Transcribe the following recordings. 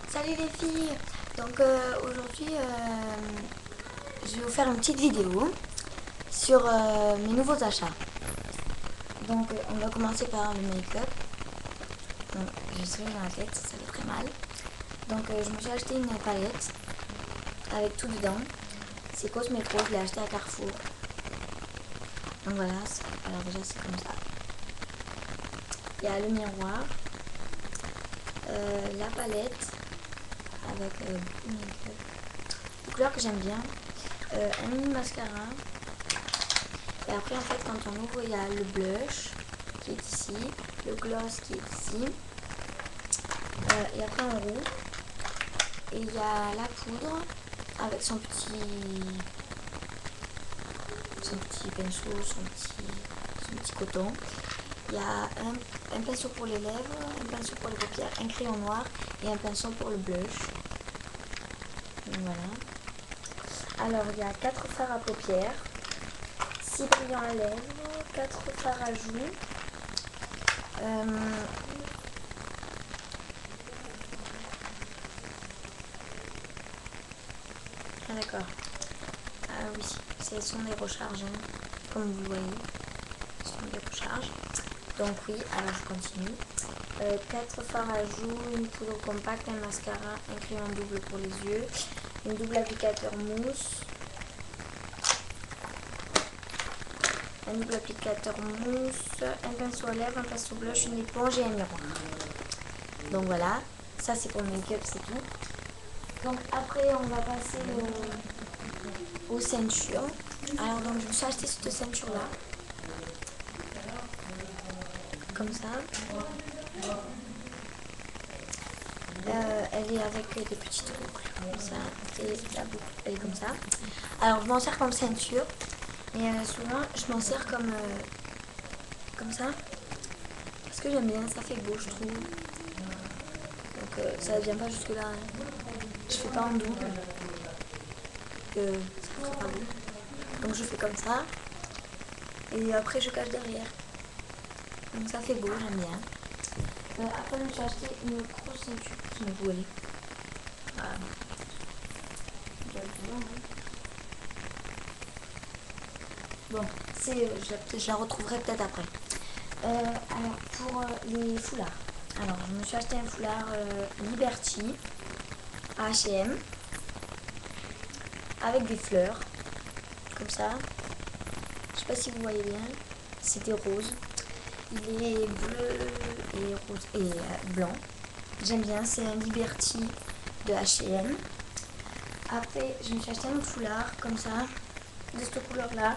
Salut les filles. Donc aujourd'hui je vais vous faire une petite vidéo sur mes nouveaux achats. Donc on va commencer par le make-up. Donc je suis dans la tête, ça fait très mal. Donc je me suis acheté une palette avec tout dedans. C'est Cosmetro, je l'ai acheté à Carrefour. Donc voilà, alors déjà c'est comme ça. Il y a le miroir, la palette avec beaucoup de make-up, des couleurs que j'aime bien, un mini mascara, et après en fait quand on ouvre il y a le blush qui est ici, le gloss qui est ici, et après on roule, et il y a la poudre avec son petit pinceau, son petit coton. Il y a un pinceau pour les lèvres, un pinceau pour les paupières, un crayon noir et un pinceau pour le blush. Donc voilà. Alors il y a 4 fards à paupières, 6 brillants à lèvres, 4 fards à joues. Ah d'accord. Ah oui, ce sont des recharges, hein, comme vous le voyez. Ce sont des recharges. Donc oui, alors je continue. 4 fards à joues, une poudre compacte, un mascara, un crayon double pour les yeux, une double applicateur mousse, un double applicateur mousse, un pinceau à lèvres, un pinceau blush, une éponge et un miroir. Donc voilà, ça c'est pour le make-up, c'est tout. Donc après on va passer aux ceintures. Alors donc je me suis acheté cette ceinture là. Comme ça. Elle est avec des petites boucles comme ça, et la boucle elle est comme ça. Alors je m'en sers comme ceinture, mais souvent je m'en sers comme ça, parce que j'aime bien, ça fait beau je trouve. Donc ça ne vient pas jusque là, hein. Je fais pas en double, ça ferait pas beau. Donc je fais comme ça, et après je cache derrière. Donc ça fait beau, j'aime bien. Après je me suis acheté une grosse ceinture qui me volait. Voilà. Bon, je la retrouverai peut-être après. Alors pour les foulards. Alors je me suis acheté un foulard Liberty à H&M avec des fleurs comme ça. Je sais pas si vous voyez bien. C'était rose. Il est bleu et rose et blanc. J'aime bien. C'est un Liberty de H&M. Après je me suis acheté un autre foulard comme ça, de cette couleur là,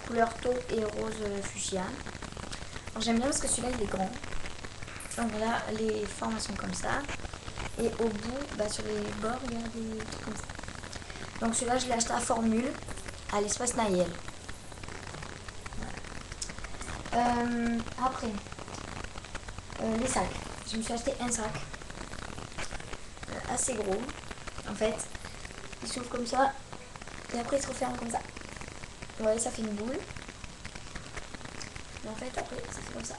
couleur taupe et rose fuchsia. Alors j'aime bien parce que celui-là il est grand. Donc voilà, les formes sont comme ça. Et au bout, sur les bords, il y a des trucs comme ça. Donc celui-là, je l'ai acheté à Formule, à l'espace Nayel. Voilà. Après, les sacs. Je me suis acheté un sac assez gros. En fait, il s'ouvre comme ça. Et après, il se referme comme ça. Vous voyez, ça fait une boule. Et en fait, après, ça fait comme ça.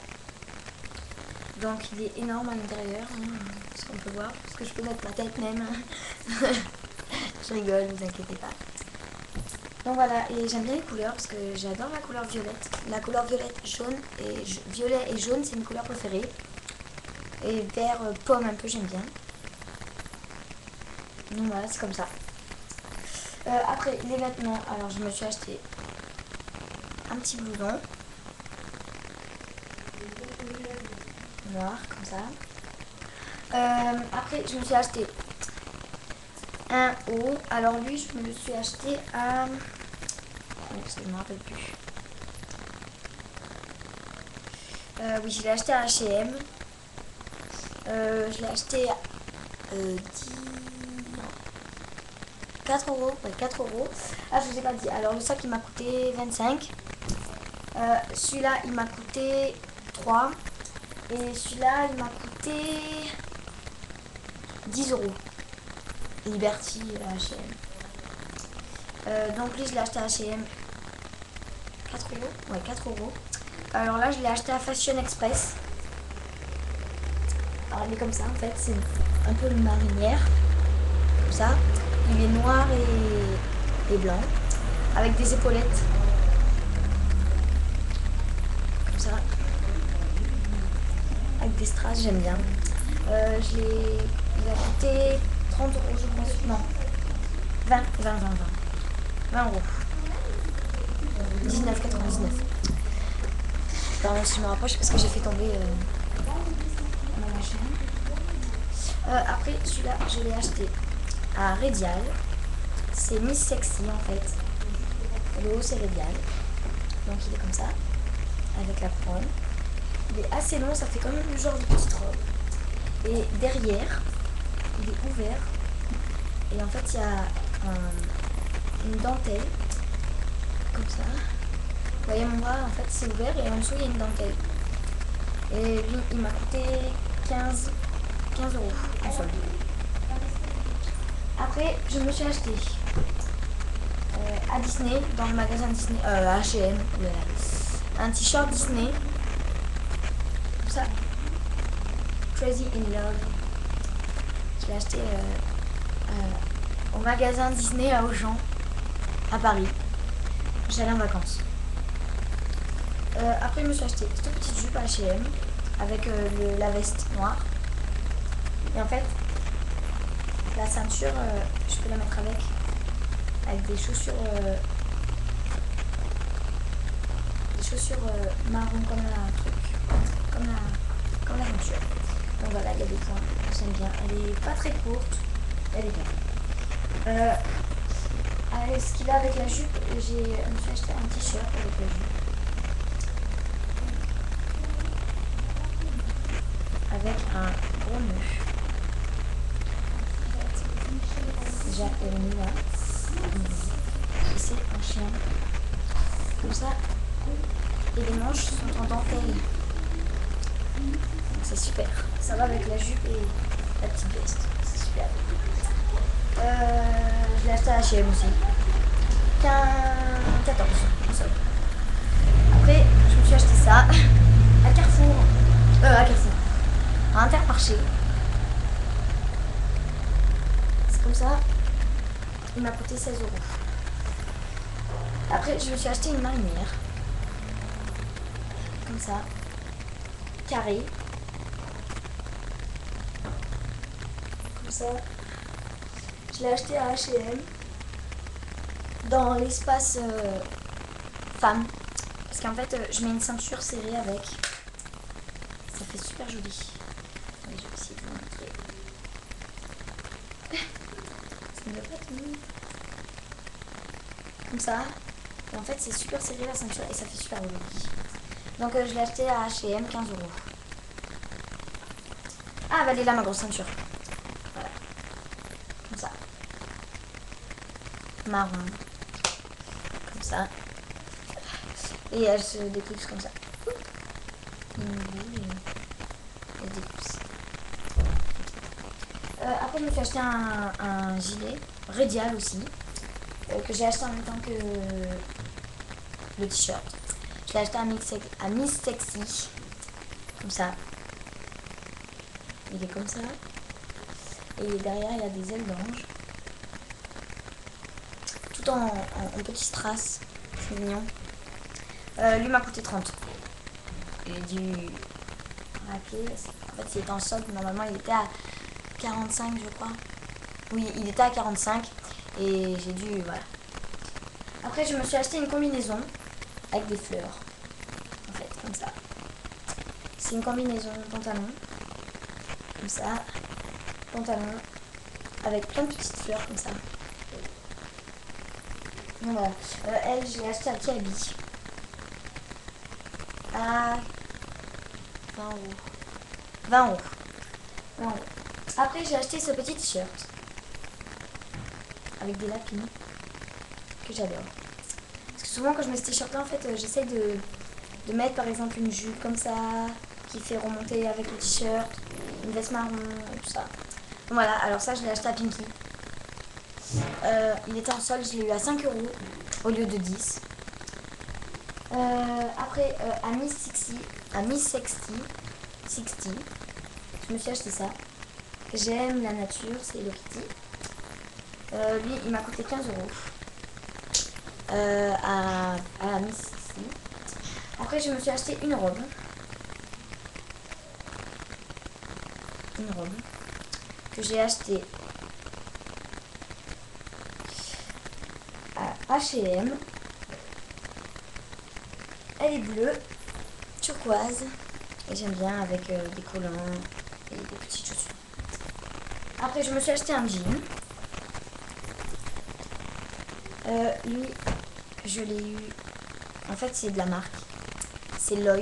Donc il est énorme à l'intérieur, hein, ce qu'on peut voir, parce que je peux mettre ma tête même. Je rigole, ne vous inquiétez pas. Donc voilà, et j'aime bien les couleurs parce que j'adore la couleur violette. La couleur violette, jaune et violet et jaune, c'est mes couleurs préférées. Et vert pomme un peu, j'aime bien. Donc voilà, c'est comme ça. Après les vêtements, alors je me suis acheté un petit blouson noir comme ça. Après je me suis acheté un haut. Alors lui je me le suis acheté à... je ne me rappelle plus. Oui, je l'ai acheté à H&M. Je l'ai acheté à 4 euros. Ouais, 4 euros. Ah, je vous ai pas dit. Alors le sac il m'a coûté 25. Celui-là il m'a coûté 3. Et celui-là il m'a coûté 10 euros. Liberty H&M. Donc lui je l'ai acheté à H&M 4 euros. Ouais, 4 euros. Alors là je l'ai acheté à Fashion Express Alors il est comme ça en fait, c'est un peu une marinière, comme ça. Il est noir et blanc, avec des épaulettes, comme ça, avec des strass, j'aime bien. Il a coûté 30 euros je pense, non, 20 euros, 19,99. Pardon si je me rapproche parce que j'ai fait tomber ma machine. Après celui-là je l'ai acheté à Redial. C'est Miss Sexy en fait. Le haut c'est Redial. Donc il est comme ça, avec la couronne. Il est assez long, ça fait comme le genre de petite robe. Et derrière, il est ouvert. Et en fait il y a une dentelle, comme ça. Vous voyez mon bras, en fait c'est ouvert et en dessous il y a une dentelle. Et lui il m'a coûté 15 euros en solde. Après je me suis acheté à Disney, dans le magasin Disney, H&M, un t-shirt Disney, comme ça, Crazy in Love. Je l'ai acheté au magasin Disney à Auchan, à Paris. J'allais en vacances. Après je me suis acheté cette petite jupe H&M avec la veste noire. Et en fait, la ceinture, je peux la mettre avec des chaussures marron comme la ceinture. Donc voilà, il y a des points, j'aime bien. Elle est pas très courte, elle est bien. Ce qu'il a avec la jupe, je me suis acheté un t-shirt avec la jupe. Avec un gros nœud. Déjà, elle est mise là. Et c'est un chien. Comme ça. Et les manches sont en dentelle. Donc c'est super. Ça va avec la jupe et la petite veste. C'est super. Je l'ai acheté à H&M aussi. 14 en solde. Après, je me suis acheté ça à Carrefour. À Intermarché. C'est comme ça. Il m'a coûté 16 euros. Après, je me suis acheté une marinière. Comme ça. Carré. Comme ça. Je l'ai acheté à H&M. Dans l'espace femme. Parce qu'en fait, je mets une ceinture serrée avec. Ça fait super joli. Attendez, je vais essayer de vous montrer. Ça ne va pas tenir. Comme ça. Et en fait, c'est super serré la ceinture et ça fait super joli. Donc, je l'ai acheté à H&M, 15 euros. Ah, bah elle est là ma grosse ceinture. Voilà. Comme ça. Marron. Comme ça. Et elle se découpe comme ça. Elle découpe. Après, je me suis acheté un gilet Redial aussi. Que j'ai acheté en même temps que le t-shirt. Je l'ai acheté à Miss Sexy. Comme ça. Il est comme ça. Et derrière, il y a des ailes d'ange. Tout en petits strass. C'est mignon. Lui m'a coûté 30. J'ai dû rappeler. En fait, il était en solde. Normalement, il était à 45, je crois. Oui, il était à 45. Et j'ai dû... Voilà. Après, je me suis acheté une combinaison avec des fleurs. En fait, comme ça. C'est une combinaison pantalon. Comme ça. Pantalon. Avec plein de petites fleurs comme ça. Donc voilà. Elle, je l'ai acheté à Kiabi. À 20 euros. 20 euros. 20 euros. Après, j'ai acheté ce petit t-shirt. Avec des lapins. Que j'adore. Parce que souvent, quand je mets ce t-shirt là, en fait, j'essaie de mettre par exemple une jupe comme ça. Qui fait remonter avec le t-shirt. Une veste marron et tout ça. Donc voilà, alors ça, je l'ai acheté à Pinky. Il était en solde, je l'ai eu à 5 euros au lieu de 10. Après, à Miss Sexy, je me suis acheté ça. J'aime la nature, c'est Hello Kitty. Lui, il m'a coûté 15 euros à la Miss. Après, je me suis acheté une robe. Une robe que j'ai achetée à H&M. Elle est bleue, turquoise. Et j'aime bien avec des collants et des petites chaussures. Après, je me suis acheté un jean. Lui, je l'ai eu. En fait, c'est de la marque. C'est Lois.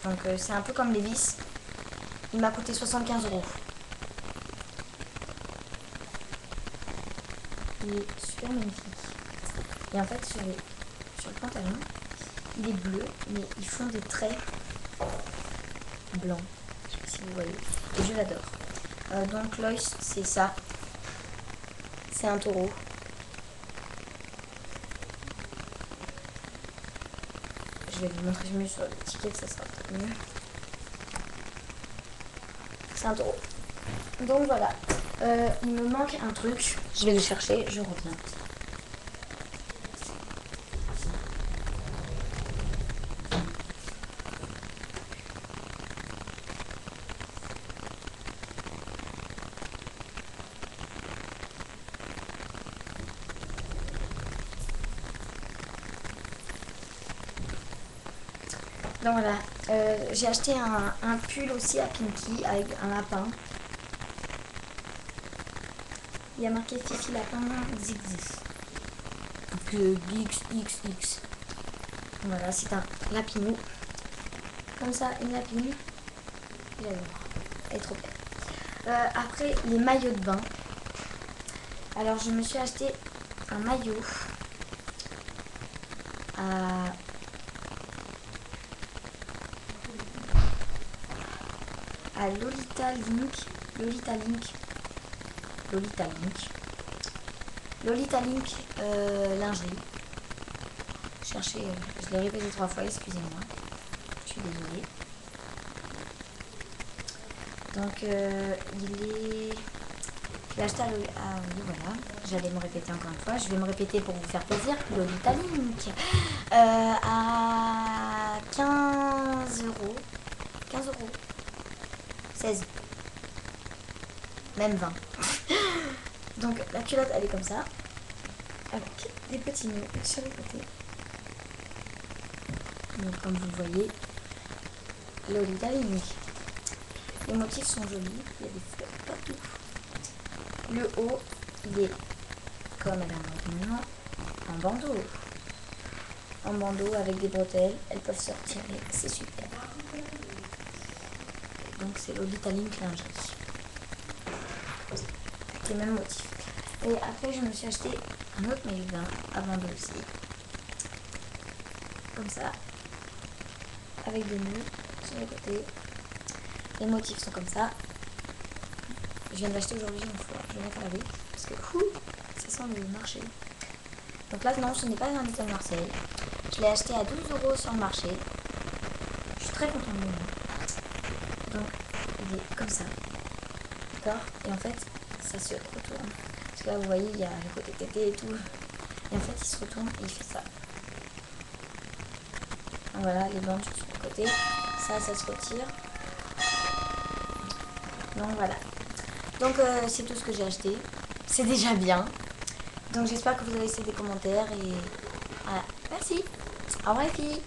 Donc, c'est un peu comme Levi's. Il m'a coûté 75 euros. Il est super magnifique. Et en fait, sur le pantalon, il est bleu, mais ils font des traits blancs. Je sais pas si vous voyez. Et je l'adore. Donc, Lois, c'est ça. C'est un taureau. Je vais vous montrer mieux sur l'étiquette, ça sera peut-être mieux. C'est un taureau. Donc voilà. Il me manque un truc. Je vais le chercher, je reviens. Donc voilà, j'ai acheté un pull aussi à Pinky avec un lapin. Il y a marqué Fifi Lapin Zigzig. Donc XXX. Voilà, c'est un lapinou. Comme ça, une lapine. J'adore. Elle est trop belle. Après, les maillots de bain. Alors, je me suis acheté un maillot à Lolita Link. Lingerie. Je l'ai répété 3 fois, excusez-moi. Je suis désolée. Donc, je l'ai acheté à voilà. J'allais me répéter encore une fois. Je vais me répéter pour vous faire plaisir. Lolita Link. À 15 euros. 15 euros. 16. Même 20. Donc, la culotte, elle est comme ça. Avec des petits nœuds sur les côtés. Donc, comme vous le voyez, Lolita Link. Les motifs sont jolis. Il y a des fleurs partout. Le haut, il est comme elle a maintenant en bandeau. En bandeau avec des bretelles. Elles peuvent se retirer. C'est super. Donc, c'est Lolita Link lingerie. Avec les mêmes motifs. Et après, je me suis acheté un autre maillot de bain à bandeau aussi. Comme ça. Avec des nœuds sur les côtés. Les motifs sont comme ça. Je viens de l'acheter aujourd'hui une fois. Je vais la laver. Parce que ça sent le marché. Donc là, non, ce n'est pas un Little Marseille. Je l'ai acheté à 12 euros sur le marché. Je suis très contente de moi. Donc, il est comme ça. D'accord? Et en fait, ça se retourne. Parce que là, vous voyez, il y a le côté tété et tout. Et en fait, il se retourne et il fait ça. Donc voilà, les bandes sur le côté. Ça se retire. Donc voilà. Donc c'est tout ce que j'ai acheté. C'est déjà bien. Donc j'espère que vous avez laissé des commentaires et voilà. Merci. Au revoir les filles.